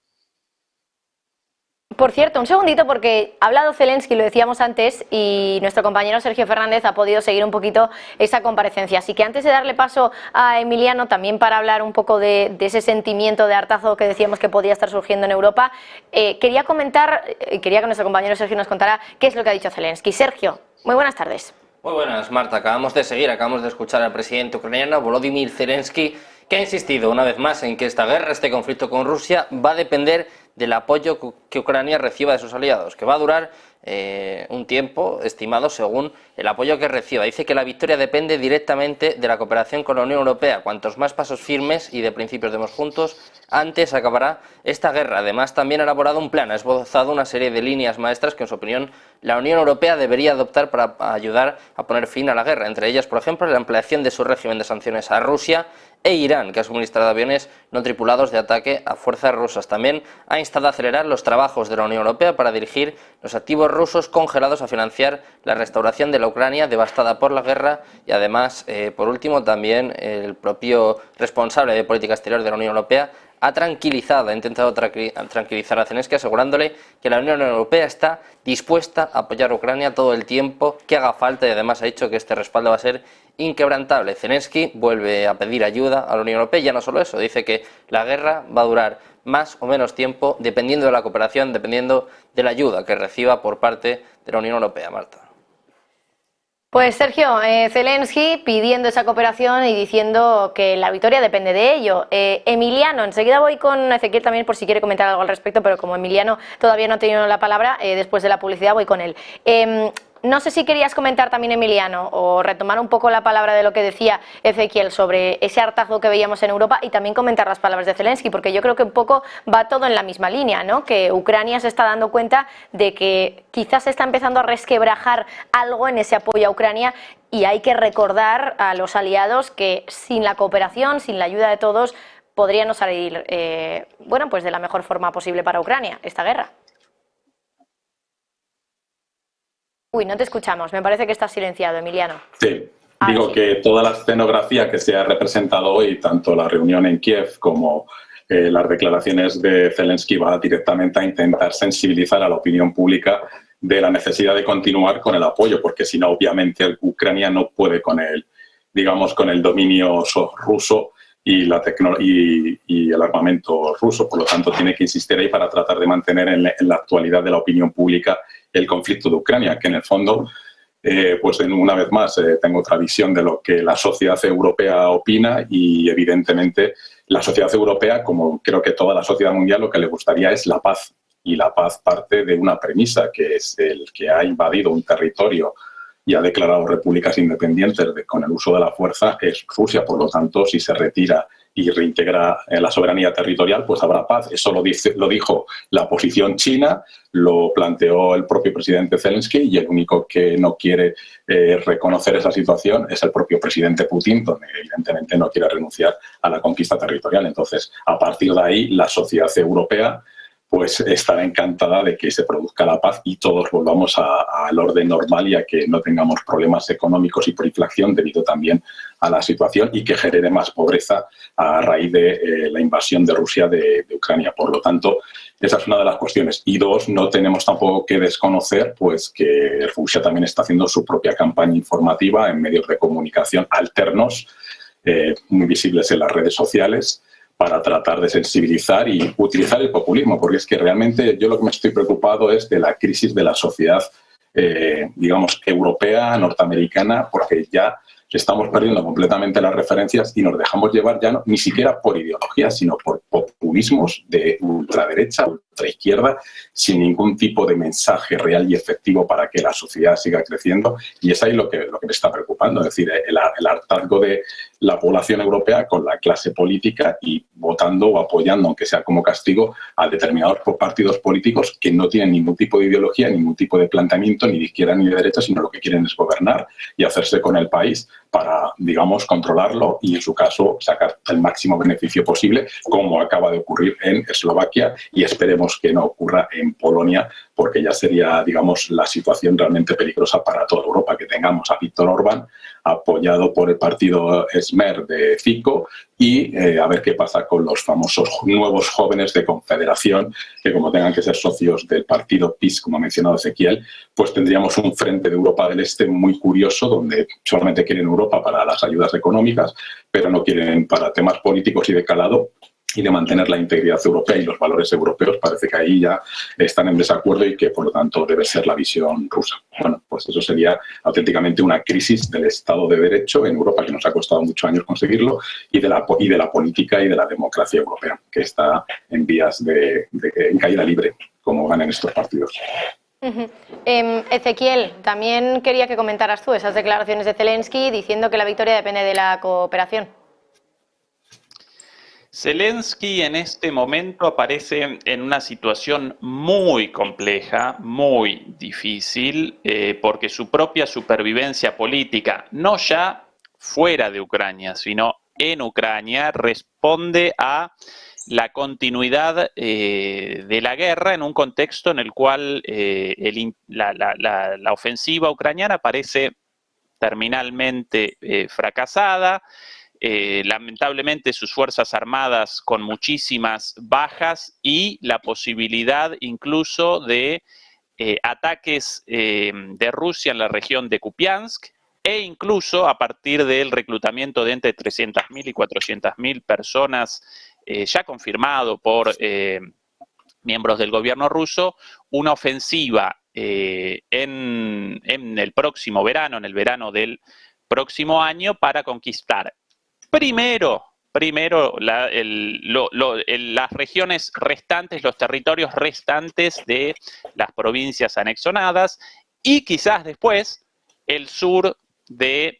Por cierto, un segundito, porque ha hablado Zelensky, lo decíamos antes, y nuestro compañero Sergio Fernández ha podido seguir un poquito esa comparecencia. Así que antes de darle paso a Emiliano, también para hablar un poco de ese sentimiento de hartazo que decíamos que podía estar surgiendo en Europa, quería que nuestro compañero Sergio nos contara qué es lo que ha dicho Zelensky. Sergio, muy buenas tardes. Muy buenas, Marta. Acabamos de escuchar al presidente ucraniano Volodymyr Zelensky, que ha insistido una vez más en que esta guerra, este conflicto con Rusia, va a depender del apoyo que Ucrania reciba de sus aliados, que va a durar un tiempo estimado según el apoyo que reciba. Dice que la victoria depende directamente de la cooperación con la Unión Europea. Cuantos más pasos firmes y de principios demos juntos, antes acabará esta guerra. Además, también ha elaborado un plan, ha esbozado una serie de líneas maestras que, en su opinión, la Unión Europea debería adoptar para ayudar a poner fin a la guerra. Entre ellas, por ejemplo, la ampliación de su régimen de sanciones a Rusia e Irán, que ha suministrado aviones no tripulados de ataque a fuerzas rusas. También ha instado a acelerar los trabajos de la Unión Europea para dirigir los activos rusos congelados a financiar la restauración de la Ucrania devastada por la guerra y además, por último, también el propio responsable de política exterior de la Unión Europea ha intentado tranquilizar a Zelensky asegurándole que la Unión Europea está dispuesta a apoyar a Ucrania todo el tiempo que haga falta y además ha dicho que este respaldo va a ser inquebrantable. Zelensky vuelve a pedir ayuda a la Unión Europea y ya no solo eso, dice que la guerra va a durar más o menos tiempo dependiendo de la cooperación, dependiendo de la ayuda que reciba por parte de la Unión Europea. Marta. Pues Sergio, Zelensky pidiendo esa cooperación y diciendo que la victoria depende de ello. Emiliano, enseguida voy con Ezequiel también por si quiere comentar algo al respecto, pero como Emiliano todavía no ha tenido la palabra, después de la publicidad voy con él. No sé si querías comentar también, Emiliano, o retomar un poco la palabra de lo que decía Ezequiel sobre ese hartazgo que veíamos en Europa y también comentar las palabras de Zelensky, porque yo creo que un poco va todo en la misma línea, ¿no? Que Ucrania se está dando cuenta de que quizás se está empezando a resquebrajar algo en ese apoyo a Ucrania y hay que recordar a los aliados que sin la cooperación, sin la ayuda de todos, podría no salir bueno, pues de la mejor forma posible para Ucrania esta guerra. Uy, no te escuchamos. Me parece que estás silenciado, Emiliano. Sí. Digo que toda la escenografía que se ha representado hoy, tanto la reunión en Kiev como las declaraciones de Zelensky, va directamente a intentar sensibilizar a la opinión pública de la necesidad de continuar con el apoyo, porque si no, obviamente, Ucrania no puede con el, digamos, con el dominio ruso y el armamento ruso. Por lo tanto, tiene que insistir ahí para tratar de mantener en la actualidad de la opinión pública el conflicto de Ucrania, que en el fondo, pues una vez más, tengo otra visión de lo que la sociedad europea opina y evidentemente la sociedad europea, como creo que toda la sociedad mundial, lo que le gustaría es la paz. Y la paz parte de una premisa, que es el que ha invadido un territorio y ha declarado repúblicas independientes con el uso de la fuerza, es Rusia. Por lo tanto, si se retira y reintegra la soberanía territorial, pues habrá paz. Eso lo dijo la posición china, lo planteó el propio presidente Zelensky y el único que no quiere reconocer esa situación es el propio presidente Putin, donde evidentemente no quiere renunciar a la conquista territorial. Entonces, a partir de ahí, la sociedad europea pues estará encantada de que se produzca la paz y todos volvamos al orden normal y a que no tengamos problemas económicos y por inflación debido también a la situación y que genere más pobreza a raíz de la invasión de Rusia de Ucrania. Por lo tanto, esa es una de las cuestiones. Y dos, no tenemos tampoco que desconocer pues que Rusia también está haciendo su propia campaña informativa en medios de comunicación alternos, muy visibles en las redes sociales, para tratar de sensibilizar y utilizar el populismo, porque es que realmente yo lo que me estoy preocupado es de la crisis de la sociedad, digamos, europea, norteamericana, porque ya estamos perdiendo completamente las referencias y nos dejamos llevar ya ni siquiera por ideología, sino por populismos de ultraderecha, ultraizquierda, sin ningún tipo de mensaje real y efectivo para que la sociedad siga creciendo. Y es ahí lo que me está preocupando, es decir, el hartazgo de la población europea con la clase política y votando o apoyando, aunque sea como castigo, a determinados partidos políticos que no tienen ningún tipo de ideología, ningún tipo de planteamiento, ni de izquierda ni de derecha, sino lo que quieren es gobernar y hacerse con el país para, digamos, controlarlo y, en su caso, sacar el máximo beneficio posible, como acaba de ocurrir en Eslovaquia y esperemos que no ocurra en Polonia, porque ya sería, digamos, la situación realmente peligrosa para toda Europa, que tengamos a Viktor Orbán apoyado por el partido Smer de Fico y a ver qué pasa con los famosos nuevos jóvenes de Confederación, que como tengan que ser socios del partido PiS, como ha mencionado Ezequiel, pues tendríamos un frente de Europa del Este muy curioso, donde solamente quieren Europa para las ayudas económicas, pero no quieren para temas políticos y de calado y de mantener la integridad europea y los valores europeos. Parece que ahí ya están en desacuerdo y que, por lo tanto, debe ser la visión rusa. Bueno, pues eso sería auténticamente una crisis del Estado de Derecho en Europa, que nos ha costado muchos años conseguirlo, y de la política y de la democracia europea, que está en vías en caída libre, como van en estos partidos. Ezequiel, también quería que comentaras tú esas declaraciones de Zelensky diciendo que la victoria depende de la cooperación. Zelensky en este momento aparece en una situación muy compleja, muy difícil, porque su propia supervivencia política, no ya fuera de Ucrania, sino en Ucrania, responde a la continuidad de la guerra en un contexto en el cual la ofensiva ucraniana parece terminalmente fracasada. Lamentablemente sus fuerzas armadas con muchísimas bajas y la posibilidad incluso de ataques de Rusia en la región de Kupiansk, e incluso a partir del reclutamiento de entre 300.000 y 400.000 personas ya confirmado por miembros del gobierno ruso, una ofensiva en el próximo verano, en el verano del próximo año, para conquistar primero las regiones restantes, los territorios restantes de las provincias anexionadas, y quizás después el sur de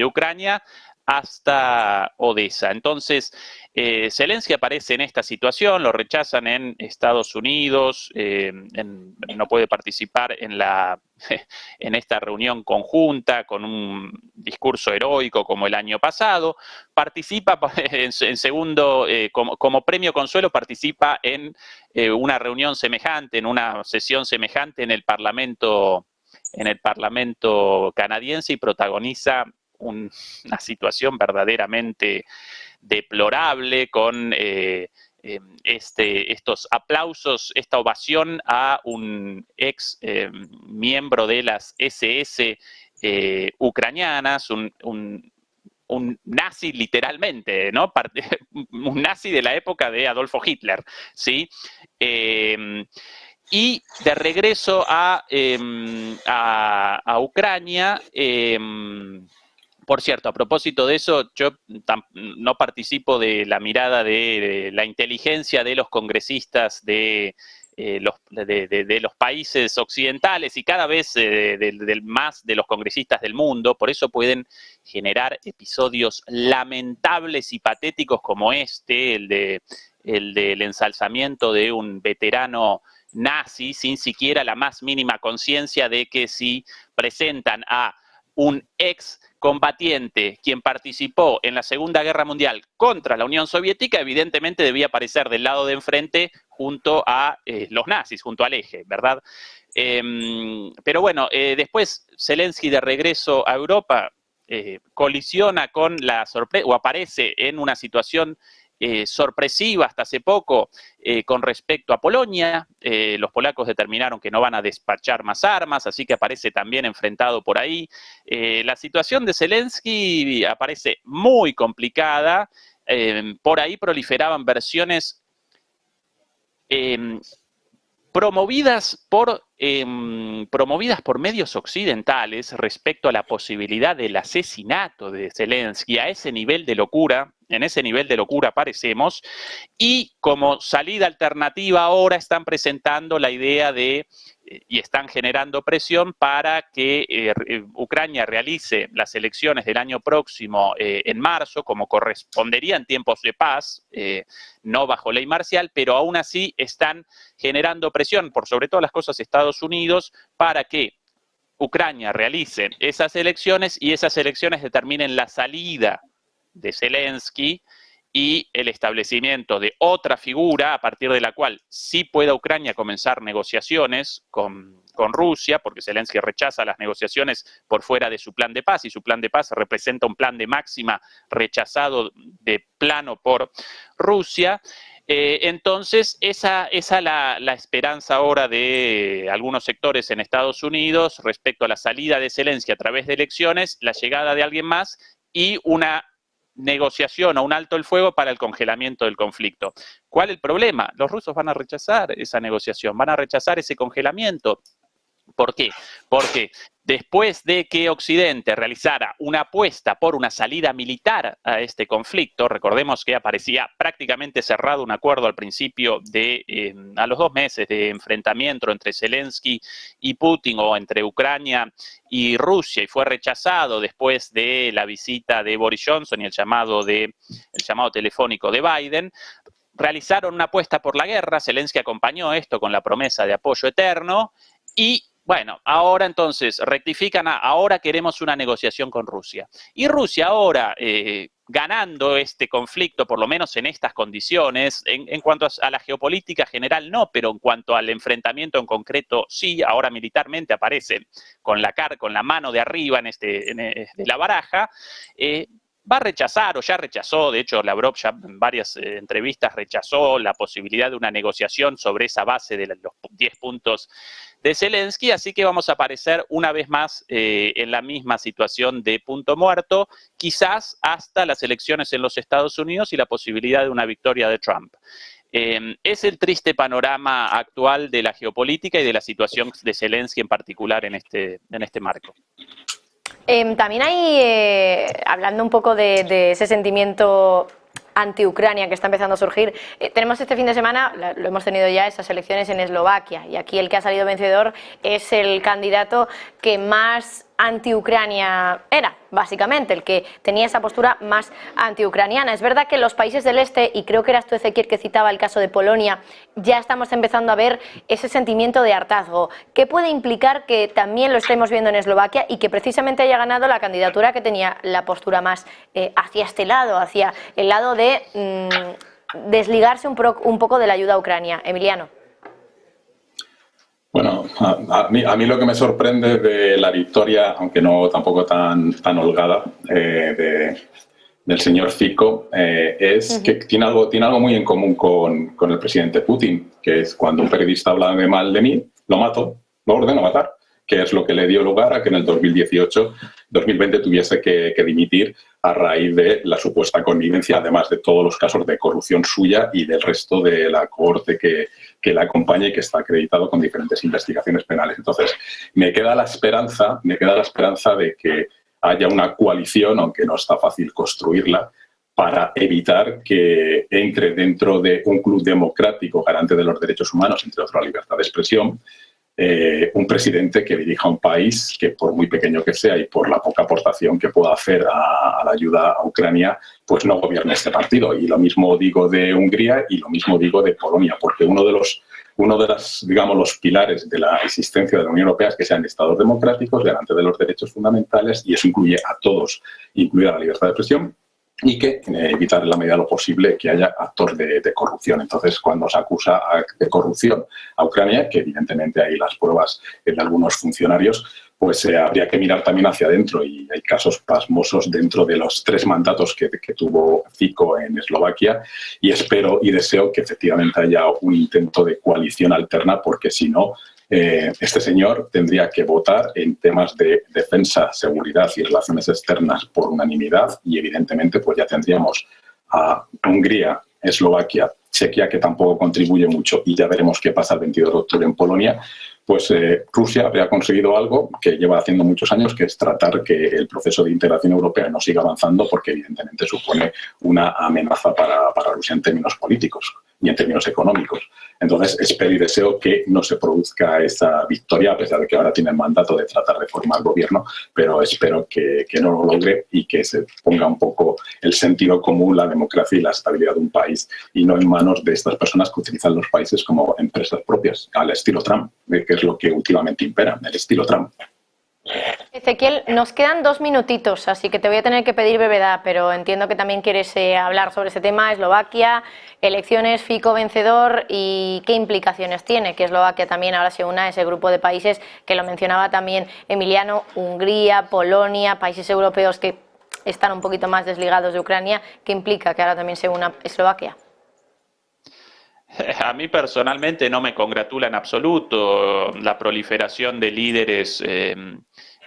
Ucrania hasta Odessa. Entonces, Zelensky aparece en esta situación, lo rechazan en Estados Unidos, no puede participar en esta reunión conjunta con un discurso heroico como el año pasado, participa en segundo, como premio consuelo, participa en una reunión semejante, en una sesión semejante en el Parlamento canadiense, y protagoniza una situación verdaderamente deplorable con estos aplausos, esta ovación a un ex miembro de las SS ucranianas, un nazi literalmente, ¿no? Un nazi de la época de Adolfo Hitler, ¿sí? Y de regreso a Ucrania, por cierto, a propósito de eso, yo no participo de la mirada de la inteligencia de los congresistas de los países occidentales, y cada vez más de los congresistas del mundo. Por eso pueden generar episodios lamentables y patéticos como el del ensalzamiento de un veterano nazi, sin siquiera la más mínima conciencia de que si presentan a un ex combatiente quien participó en la Segunda Guerra Mundial contra la Unión Soviética, evidentemente debía aparecer del lado de enfrente junto a los nazis, junto al eje, ¿verdad? Pero bueno, después Zelensky, de regreso a Europa, colisiona con la sorpresa, o aparece en una situación sorpresiva hasta hace poco con respecto a Polonia. Los polacos determinaron que no van a despachar más armas, así que aparece también enfrentado por ahí. La situación de Zelensky aparece muy complicada. Por ahí proliferaban versiones promovidas por medios occidentales respecto a la posibilidad del asesinato de Zelensky. A ese nivel de locura, en ese nivel de locura aparecemos, y como salida alternativa ahora están presentando la idea y están generando presión para que Ucrania realice las elecciones del año próximo en marzo, como correspondería en tiempos de paz, no bajo ley marcial, pero aún así están generando presión, por sobre todas las cosas Estados Unidos, para que Ucrania realice esas elecciones, y esas elecciones determinen la salida de Zelensky y el establecimiento de otra figura a partir de la cual sí pueda Ucrania comenzar negociaciones con Rusia, porque Zelensky rechaza las negociaciones por fuera de su plan de paz, y su plan de paz representa un plan de máxima rechazado de plano por Rusia. Entonces, esa la esperanza ahora de algunos sectores en Estados Unidos respecto a la salida de Zelensky a través de elecciones, la llegada de alguien más y una negociación o un alto el fuego para el congelamiento del conflicto. ¿Cuál es el problema? Los rusos van a rechazar esa negociación, van a rechazar ese congelamiento. ¿Por qué? Porque después de que Occidente realizara una apuesta por una salida militar a este conflicto, recordemos que aparecía prácticamente cerrado un acuerdo al principio a los 2 meses de enfrentamiento entre Zelensky y Putin, o entre Ucrania y Rusia, y fue rechazado después de la visita de Boris Johnson y el llamado telefónico de Biden. Realizaron una apuesta por la guerra, Zelensky acompañó esto con la promesa de apoyo eterno, y bueno, ahora entonces rectifican, ahora queremos una negociación con Rusia. Y Rusia ahora, ganando este conflicto, por lo menos en estas condiciones, en cuanto a la geopolítica general no, pero en cuanto al enfrentamiento en concreto sí, ahora militarmente aparece con la mano de arriba de la baraja, va a rechazar, o ya rechazó, de hecho Lavrov ya en varias entrevistas rechazó la posibilidad de una negociación sobre esa base de los 10 puntos de Zelensky, así que vamos a aparecer una vez más en la misma situación de punto muerto, quizás hasta las elecciones en los Estados Unidos y la posibilidad de una victoria de Trump. Es el triste panorama actual de la geopolítica y de la situación de Zelensky en particular en este marco. También hay, hablando un poco de ese sentimiento anti-Ucrania que está empezando a surgir, tenemos este fin de semana, lo hemos tenido ya, esas elecciones en Eslovaquia, y aquí el que ha salido vencedor es el candidato que más anti-Ucrania era, básicamente, el que tenía esa postura más anti-ucraniana. Es verdad que los países del este, y creo que eras tú, Ezequiel, que citaba el caso de Polonia, ya estamos empezando a ver ese sentimiento de hartazgo. ¿Qué puede implicar que también lo estemos viendo en Eslovaquia y que precisamente haya ganado la candidatura que tenía la postura más hacia este lado, hacia el lado de desligarse un poco de la ayuda a Ucrania? Emiliano. Bueno, a mí lo que me sorprende de la victoria, aunque no tampoco tan holgada, del señor Fico, es que tiene algo muy en común con el presidente Putin, que es cuando un periodista habla mal de mí, lo mato, lo ordeno matar, que es lo que le dio lugar a que en el 2020 tuviese que dimitir a raíz de la supuesta connivencia, además de todos los casos de corrupción suya y del resto de la cohorte que la acompaña y que está acreditado con diferentes investigaciones penales. Entonces, me queda la esperanza de que haya una coalición, aunque no está fácil construirla, para evitar que entre dentro de un club democrático garante de los derechos humanos, entre otros la libertad de expresión, un presidente que dirija un país que, por muy pequeño que sea y por la poca aportación que pueda hacer a la ayuda a Ucrania, pues no gobierne este partido. Y lo mismo digo de Hungría y lo mismo digo de Polonia, porque uno de los pilares de la existencia de la Unión Europea es que sean estados democráticos, delante de los derechos fundamentales, y eso incluye a todos, incluida la libertad de expresión, y que evitar en la medida de lo posible que haya actos de corrupción. Entonces, cuando se acusa de corrupción a Ucrania, que evidentemente hay las pruebas de algunos funcionarios, pues habría que mirar también hacia adentro, y hay casos pasmosos dentro de los 3 mandatos que tuvo Fico en Eslovaquia, y espero y deseo que efectivamente haya un intento de coalición alterna, porque si no, este señor tendría que votar en temas de defensa, seguridad y relaciones externas por unanimidad, y evidentemente pues ya tendríamos a Hungría, Eslovaquia, Chequia, que tampoco contribuye mucho, y ya veremos qué pasa el 22 de octubre en Polonia. Pues Rusia habría conseguido algo que lleva haciendo muchos años, que es tratar que el proceso de integración europea no siga avanzando, porque evidentemente supone una amenaza para Rusia en términos políticos y en términos económicos. Entonces, espero y deseo que no se produzca esa victoria, a pesar de que ahora tiene el mandato de tratar de formar gobierno, pero espero que no lo logre y que se ponga un poco el sentido común, la democracia y la estabilidad de un país, y no en manos de estas personas que utilizan los países como empresas propias, al estilo Trump, que es lo que últimamente impera, el estilo Trump. Ezequiel, nos quedan 2 minutitos, así que te voy a tener que pedir brevedad, pero entiendo que también quieres hablar sobre ese tema. Eslovaquia, elecciones, Fico vencedor, y qué implicaciones tiene que Eslovaquia también ahora se una a ese grupo de países que lo mencionaba también Emiliano, Hungría, Polonia, países europeos que están un poquito más desligados de Ucrania. ¿Qué implica que ahora también se una Eslovaquia? A mí personalmente no me congratula en absoluto la proliferación de líderes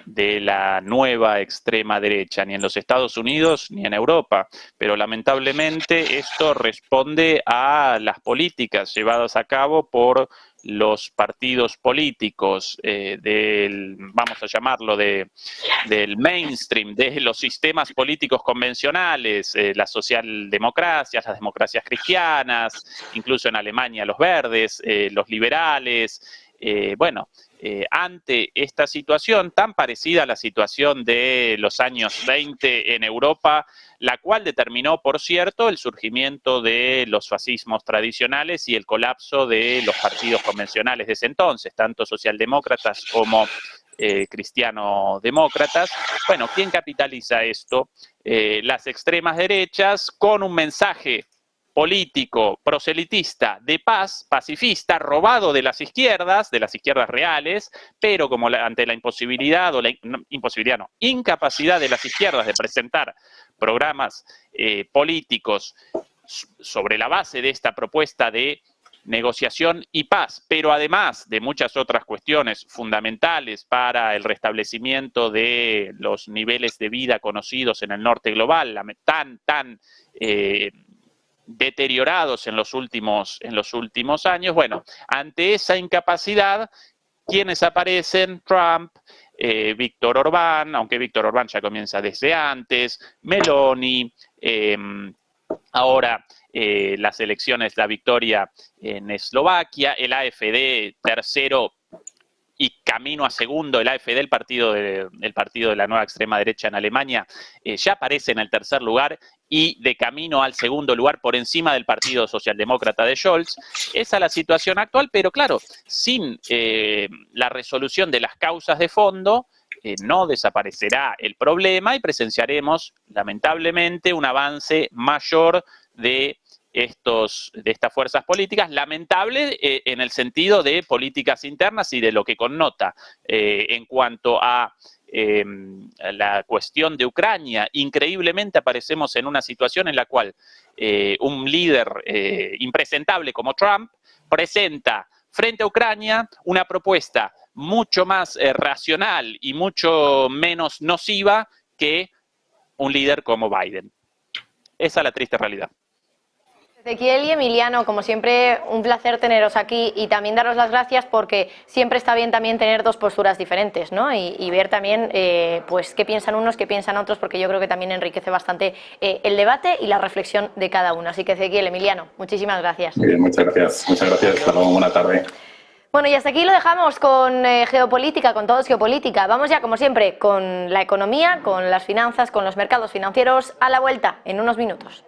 de la nueva extrema derecha, ni en los Estados Unidos ni en Europa, pero lamentablemente esto responde a las políticas llevadas a cabo por los partidos políticos vamos a llamarlo, del mainstream, de los sistemas políticos convencionales, las socialdemocracias, las democracias cristianas, incluso en Alemania los verdes, los liberales, ante esta situación tan parecida a la situación de los años 20 en Europa, la cual determinó, por cierto, el surgimiento de los fascismos tradicionales y el colapso de los partidos convencionales de ese entonces, tanto socialdemócratas como cristiano-demócratas. Bueno, ¿quién capitaliza esto? Las extremas derechas, con un mensaje político, proselitista, de paz, pacifista, robado de las izquierdas reales, pero como ante la incapacidad de las izquierdas de presentar programas políticos sobre la base de esta propuesta de negociación y paz, pero además de muchas otras cuestiones fundamentales para el restablecimiento de los niveles de vida conocidos en el norte global, tan deteriorados en los últimos años. Bueno, ante esa incapacidad, ¿quiénes aparecen? Trump, Víctor Orbán, aunque Víctor Orbán ya comienza desde antes, Meloni, ahora las elecciones, la victoria en Eslovaquia, el AfD tercero y camino a segundo, el AfD, el partido de la nueva extrema derecha en Alemania, ya aparece en el tercer lugar y de camino al segundo lugar por encima del Partido Socialdemócrata de Scholz. Esa es la situación actual, pero claro, sin la resolución de las causas de fondo, no desaparecerá el problema y presenciaremos, lamentablemente, un avance mayor de estas fuerzas políticas, lamentable en el sentido de políticas internas y de lo que connota en cuanto a la cuestión de Ucrania. Increíblemente aparecemos en una situación en la cual un líder impresentable como Trump presenta frente a Ucrania una propuesta mucho más racional y mucho menos nociva que un líder como Biden. Esa es la triste realidad. Ezequiel y Emiliano, como siempre, un placer teneros aquí y también daros las gracias porque siempre está bien también tener dos posturas diferentes, ¿no? Y ver también pues qué piensan unos, qué piensan otros, porque yo creo que también enriquece bastante el debate y la reflexión de cada uno. Así que Ezequiel, Emiliano, muchísimas gracias. Muy bien, muchas gracias. Muchas gracias. Hasta luego, buena tarde. Bueno, y hasta aquí lo dejamos con geopolítica, con Todos Geopolítica. Vamos ya, como siempre, con la economía, con las finanzas, con los mercados financieros. A la vuelta, en unos minutos.